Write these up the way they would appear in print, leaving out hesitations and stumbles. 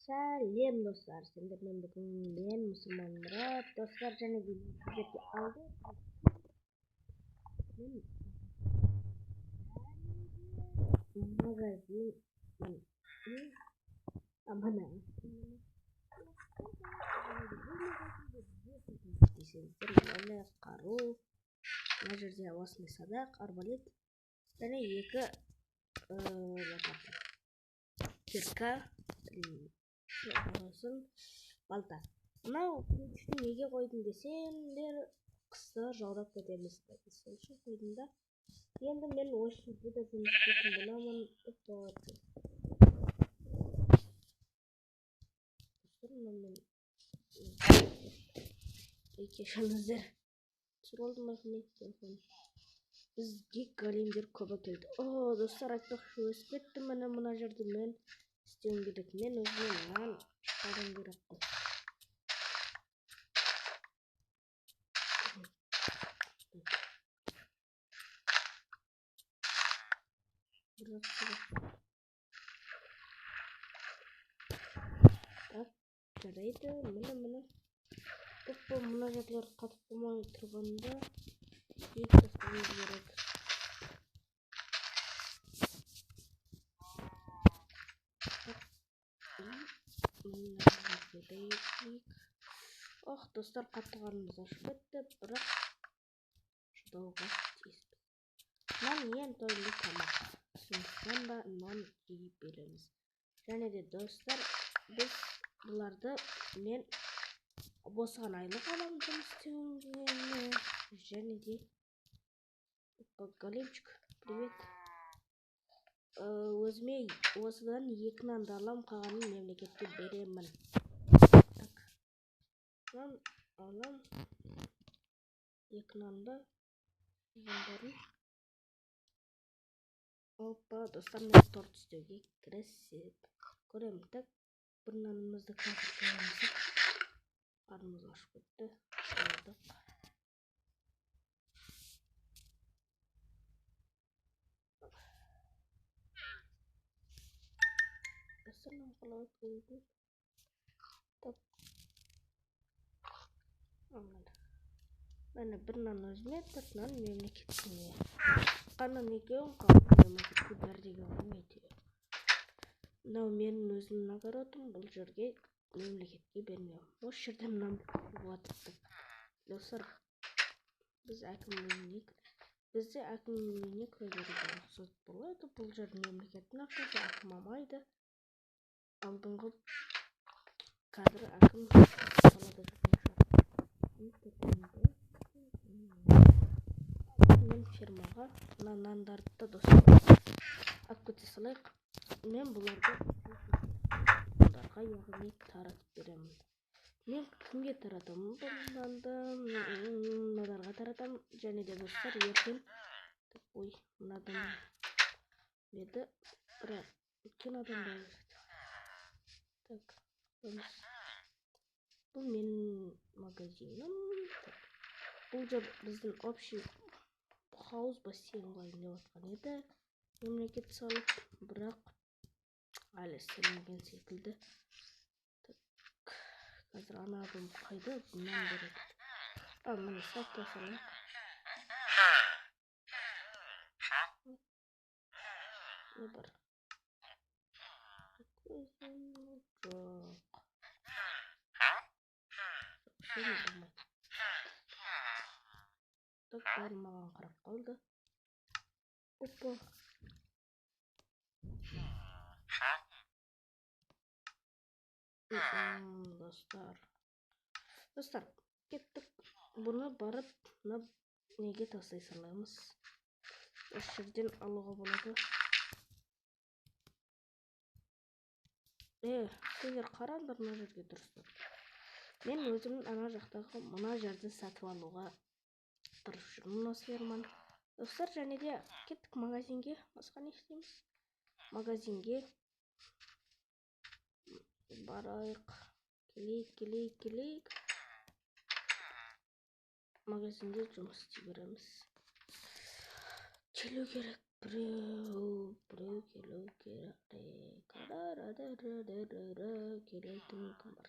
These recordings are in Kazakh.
Сәлем достар, сендермен бүгін мен мұсылман Мұрат. Достар, және де сіздерге алды магазин амана десеңіздер, қару, мына жерде осындай садақ, арбалет және екі кирка, балта. Мынау күшті неге қойдым десеңдер, қысты жаудап кетеміз сол үшін қойдым да. Енді мен осы жерде де жұмыс істейтін боламын. Кешіріңіздер, түсірілді ма телефон? Бізге големдер көбі келді. Достар, айтпақшы өсіп кетті. Мына жерде мен істеуім керек. Мен өзіме нан шығаруым керек қой. Жарайды, міне мына жерлер қатып болмай тұрғанда ет тастауымыз керек. Достар, қатты қарнымыз ашып кетті, бірақ шыдауға тиіспіз. Нан ең тойлы тамақ, сондықтан да нан жей береміз. Және де достар, біз бұларды мен осыған айлық аламын жұмыс істеуімге. Және де големчик, привет. Өзіме осыдан 2 нанды алам, қалғанын мемлекетке беремін. Нан алам, 2 нанды жандарын. Опа, достар, мен торт істеуге кірісіп көремін. Так, бір нанымызды қазір қоямыз. Қарнымыз ашып кетті. Достар, қалауы көйді. Так. Мәні бір нан өзіме, 4 нан мемлекетіне. Қанын екеуін қалып мемлекетке бәрдегі өңейді. Мынау менің өзімнің огородым, бұл жерге мемлекетке бермеу. Осы жерде мынам болатыптық. Достар, бізде әкімдігіне кіруге рұқсат болады. Бұл жерде мемлекеттің ақшасы, әкім алмайды. Алдыңғы қазір әкім салады мен фермаға мына нандарды достар алып кете салайық. Мен бұларды яғни таратып беремін. Мен кімге таратамын? Бұл нанды мынадарға таратамын. Және де достар, ертең мынадан еді, бірақ үлкен адамдар. Так, бұл менің магазиным. Бұл жер біздің общий хаус бассейн қойын деп отқан еді. Мемлекет салып, бірақ әлі істелмеген секілді. Қазір ана адам қайда? Нан береді. Міне сәтті салайық. Не бар? Так, бәрі маған қарап қалды. Опа. Достар, кеттік. Бұны барып, неге тастай салаймыз. Осы жерден алуға болады. Сендер қараңдар мына жерге дұрыстап. Мен өзімнің ана жақтағы мына жерді сатып алуға тырысып жүрмін осы ферманы. Достар, және де кеттік магазинге. Басқа не істейміз? Магазинге барайық. Келейік. Магазинде жұмыс істей береміз. Келу керек, біреу келу керек.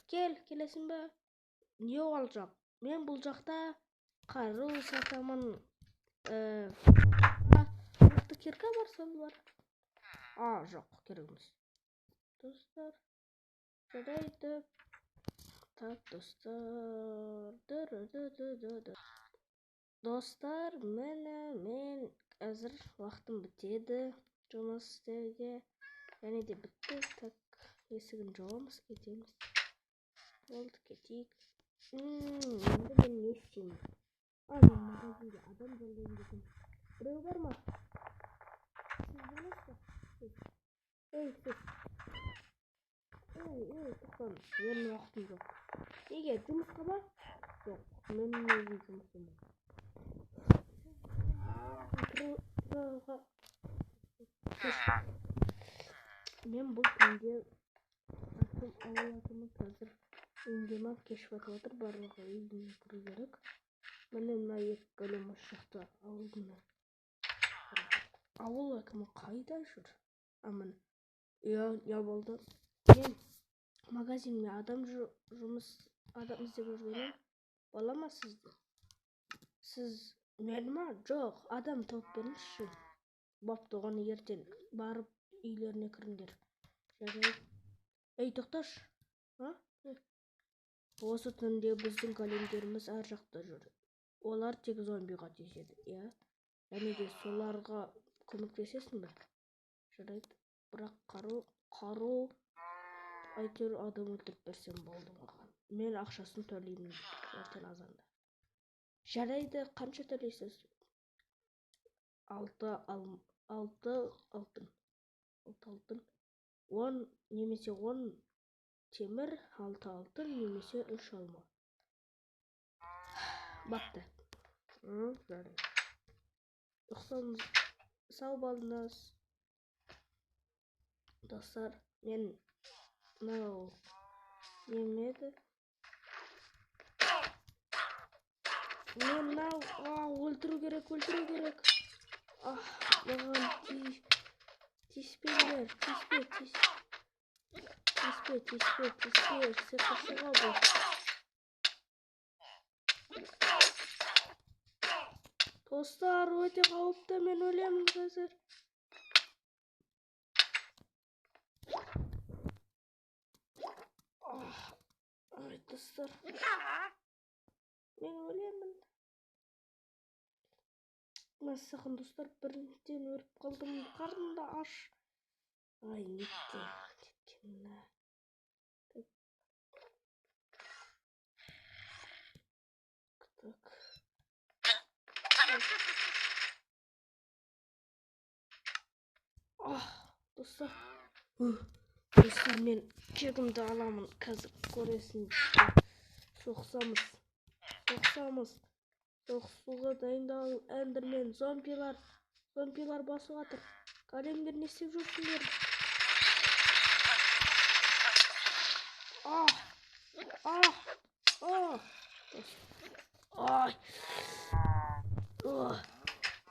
Келесің бе? Не ол жақ? Мен бұл жақта қару сатамын. Мықты кирка бар, сол бар. Жоқ, керек емес. Достар, жарайды. Так, достар, мен қазір уақытым бітеді жұмыс істеуге. Және де бітті. Так, есігін жауамыз, кетеміз. Болды, кетейік. Енді мен не істеймін? Мен магазинге адам жолдайын десем. Біреу бар ма? Сіз боласыз ба? Сіз. Тоқтаңыз, менің уақытым жоқ. Неге, жұмысқа ба? Жоқ, менің өзім жұмысым бар. Мен бұл күнде ауыл әкімі қазір үндемей кешіп жатыр, барлығы үйіне кіру керек. Міне мына екі голем жақта ауыл әкімі қайда жүр? Я болды. Мен магазинге адам іздеп жүргенім бола ма сізді? Сіз мен ма? Жоқ, адам тауып беріңізші. Бапты, оны ертең барып үйлеріне кіріңдер. Ей, тоқташы. Осы түнде біздің големдеріміз ар жақта жүр. Олар тек зомбиға тиіседі, және де соларға көмектесесің бе? Жарайды, бірақ қару әйтеуір адам өлтіріп берсем болды маған. Мен ақшасын төлеймін ертең азанда. Жарайды, қанша төлейсіз? 6 алтын. 10 немесе 10 темір, 6 алтын немесе 3 алма. Бапты. Жарайды. Ұқсаңыз, сау болыңыз. Достар, мен немеді? Мен өлтіру керек. Маған тиіспеңдер, тиіспе, сиқыршыға бұл. Достар, өте қауіпті, мен өлемін қазір. Достар, мен өлемін. Мәссаған достар, бірінтен өріп қалдым, қарным да аш. Неттен. Достар, мен кегімді аламын, қазір көресің. Соқсамыз. Соқсуға дайындал, эндермен, зомбилар басып жатыр. Големдер не істеп жүрсіңдер?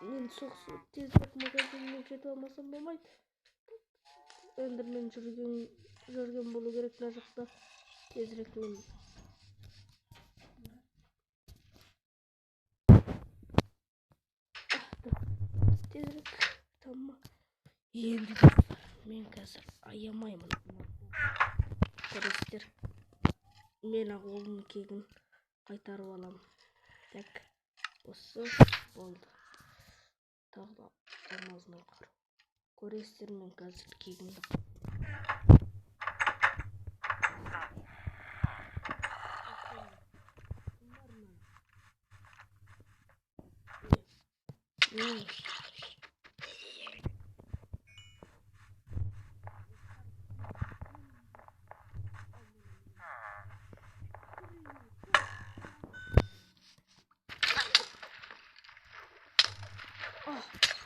Мен соқсу тезірек магазиніне жетіп алмасам болмайды. Эндермен жүрген болу керек мына жақта. Тезірек мен. Тезірек. Тамам. Енді мен қазір аямаймын. Көресіздер. Мен ауылдың кегін қайтарып алам. Так, осы болды. Тағы да алмазына қару. Көресіздер, мен қазір кегімді.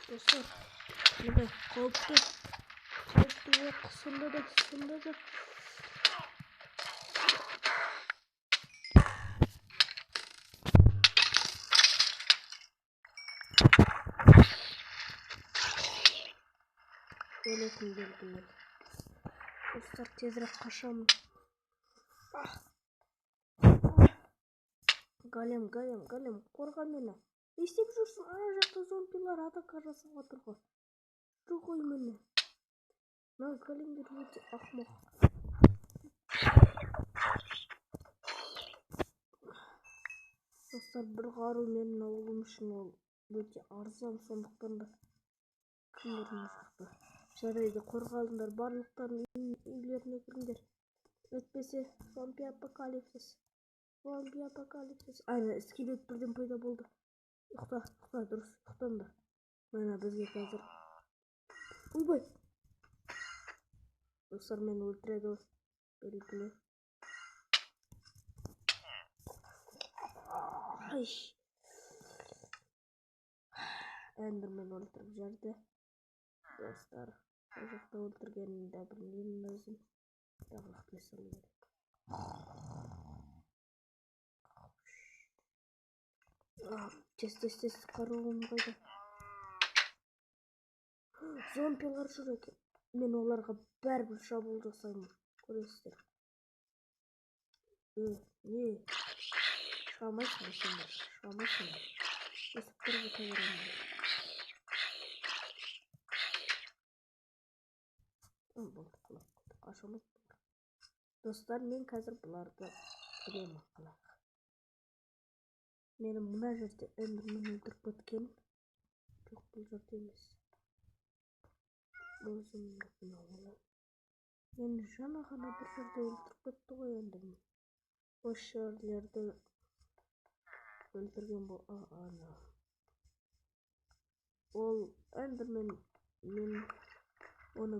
Достар, міне қауіпті оқ, сонда да. Өлетін белгілер. Достар, тезірек қашамын. Голем, қорға мені. Не істеп жүрсің? Ана жақта зомбилар атака жасап отыр ғой. Жүр ғой мені. Мына големдер өте ақымақ. Достар, бір қару менің ауылым үшін ол өте арзан, сондықтан да кімдер мына жақта. Жарайды, қорғалыңдар, барлықтарын үйлеріне кіріңдер. Өтпесе зомби-апокалипсис. Айна, скелет бірден пайда болды. Ұйықта, дұрыс, ұйықтаңдар. Мына бізге қазір. Ойбай! Достар, мені өлтіреді. Белгілі. Эндермен өлтіріп жерді. Достар, ол жақта өлтіргенін де білмеймін өзім. Дағлық меселі керек. Тез, қаруым қайда. Зомбилар жүр екен. Мен оларға бәрібір шабуыл жасаймын. Көресіздер. Не? Шамайсыңдар. Есіктерге көтеремін. Болды. Қашамыз. Достар, мен қазір бұларды көремін қалай. Мені мына жерде эндермен өлтіріп кеткен. Жоқ, бұл жерде емес. Мені жаңа ғана бір жерде өлтіріп кетті ғой эндермен. Осы жерлерді өлтірген бұл. Ол эндермен, мен оны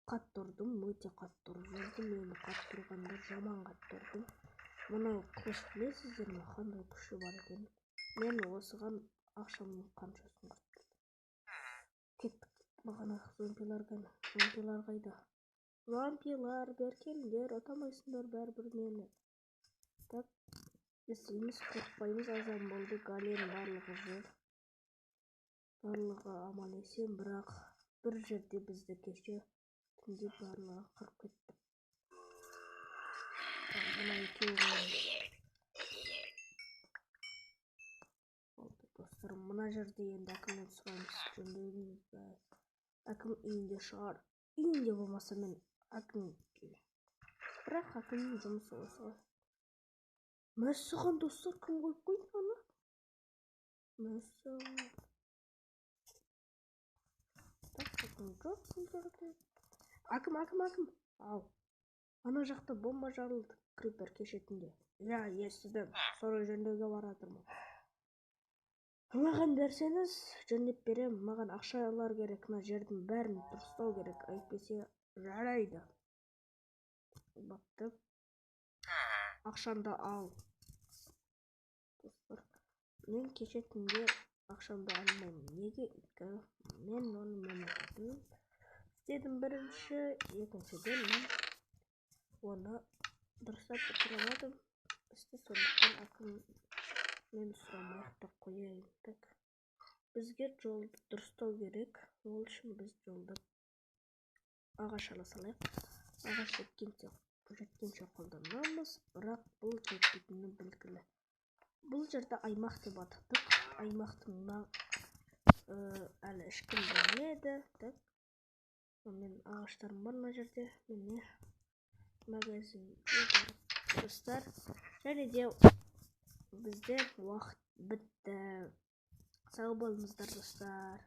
қатты ұрдым, өте қатты ұрдым. Мені қатты ұрғанда жаман қатты ұрдым. Мұнау қылыш білесіздер ме, қандай күші бар екен. Мен осыған ақшамның қаншасын құрттым. Кеттік, бағана зомбилар қайда. Зомбилар, бер келіңдер, атамайсыңдар бәрібір мені. Так, естейміз, қорықпаймыз, азан болды, голем барлығы жүр. Барлығы аман есен, бірақ бір жерде бізді кеше түнде барлығы қырып кетті. Мына екеуі болды, достар. Мына жерде енді әкімнен сұраймыз, жөндеуіңіз бе? Әкім үйінде шығар. Үйінде болмаса мен әкімге. Бірақ әкімнің жұмысы осы ғой. Мәссаған, достар, кім қойып қойды ана? Мәссаған. Әкім. Ау. Ана жақта бомба жарылды. Крипер кешетінде. Я, естідім. Соны жөндеуге баратырмын. Маған берсеңіз, жөндеп берем. Маған ақшалар керек. Мына жердің бәрін дұрыстау керек. Әйтпесе жарайды. Баптып. Ақшамды ал. Достар, мен кешетінде ақшамды алмаймын. Неге? Мен оны мемлекетім. Істедім бірінші, екіншіден мен оны дұрыстап бітіремедім. Істе сондықтан әкім мен сұрамай-ақ қояйын. Так, бізге жолды дұрыстау керек. Ол үшін біз жолды ағаш ала салайық. Ағаш жеткенше қолданамыз, бірақ бұл жетпейтіні белгілі. Бұл жерде аймақ деп атадық. Аймақтың әлі ешкім білмеді. Так, мен ағаштарым бар мына жерде. Міне магазинге барып достар. Және де бізде уақыт бітті. Сау болыңыздар достар.